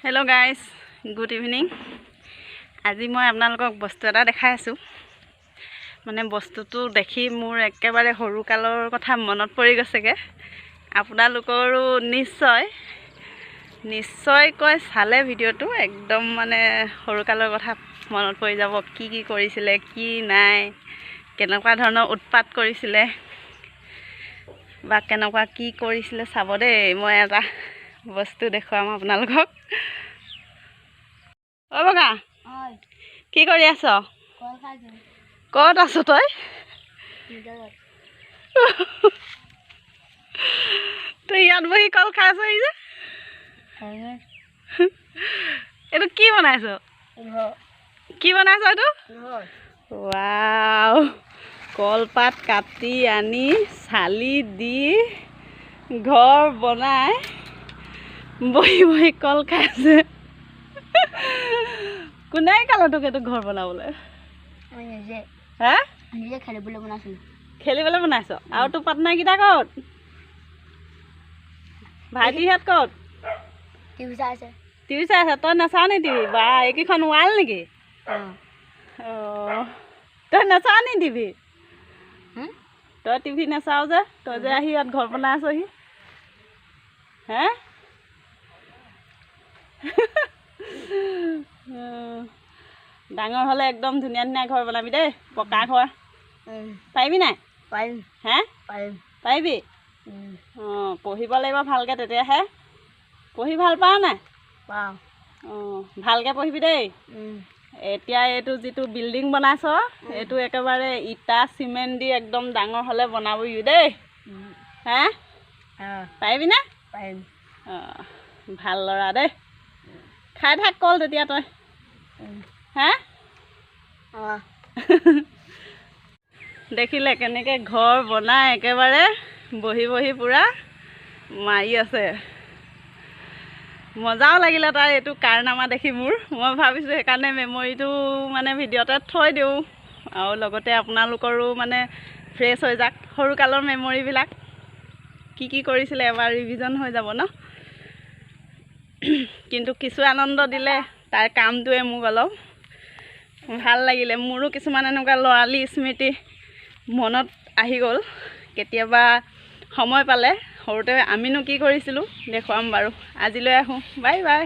Hello guys, good evening. আজি মই আপোনালোকক বস্তু এটা দেখাই আছো। মানে বস্তুটো দেখি মোৰ একেবাৰে সৰু কালৰ কথা মনত পৰি গৈছেগে। আপোনালোকৰো নিশ্চয় কৈ চালে ভিডিওটো একদম মানে সৰু কালৰ কথা মনত পৰি যাব। কি কৰিছিলে, কি নাই, কেনেকুৱা ধৰণৰ উৎপাত কৰিছিলে বা কেনেকুৱা কি কৰিছিলে চাব দেই। মই এটা বস্তু দেখুৱাম আপোনালোকক। অ বগা কি কৰি আছ? ক'ত আছ তই? তই ইয়াত বহি কল খাই আছ যে? এইটো কি বনাইছ? কি বনাইছ এইটো? ৱাও, কলপাত কাটি আনি চালি দি ঘৰ বনাই বহি বহি কল খাই আছে। কোনে কালে তোক এইটো ঘৰ বনাবলৈ? হা? খেলিবলৈ বনাইছ? আৰু তোৰ পাৰ্টনাৰ কেইটা ক'ত? ভাইটিহঁত ক'ত? টিভি চাই আছে। তই নাচাৱ নি টিভি? বা এইকেইখন ৱাল নেকি? তই নাচাৱ নি টিভি? তই টিভি নাচাৱ যে? তই যে আহি ইয়াত ঘৰ বনাই আছহি। হে? ডাঙৰ হ'লে একদম ধুনীয়া ধুনীয়া ঘৰ বনাবি দেই, পকা ঘৰ। পাৰিবি নাই? পাৰিম। হে? পাৰিবি? অঁ, পঢ়িব লাগিব ভালকৈ, তেতিয়াহে। পঢ়ি ভাল পাৱ নাই? পাওঁ। অঁ, ভালকৈ পঢ়িবি দেই। এতিয়া এইটো যিটো বিল্ডিং বনাইছ, এইটো একেবাৰে ইটা চিমেণ্ট দি একদম ডাঙৰ হ'লে বনাবি দেই। হে? পাৰিবিনে? পাৰিম। অঁ, ভাল ল'ৰা দেই। খাই থাক কল তেতিয়া তই। হে? দেখিলে কেনেকৈ ঘৰ বনাই একেবাৰে বহি বহি পূৰা মাৰি আছে। মজাও লাগিলে তাৰ এইটো কাৰনামা দেখি মোৰ। মই ভাবিছোঁ সেইকাৰণে মেমৰিটো মানে ভিডিঅ'তে থৈ দিওঁ, আৰু লগতে আপোনালোকৰো মানে ফ্ৰেছ হৈ যাক সৰুকালৰ মেমৰিবিলাক। কি কৰিছিলে এবাৰ ৰিভিজন হৈ যাব ন। কিন্তু কিছু আনন্দ দিলে তাৰ কামটোৱে মোক অলপ ভাল লাগিলে। মোৰো কিছুমান এনেকুৱা ল'ৰালি স্মৃতি মনত আহি গ'ল। কেতিয়াবা সময় পালে সৰুতে আমিনো কি কৰিছিলোঁ দেখুৱাম বাৰু। আজিলৈ আহোঁ, বাই বাই।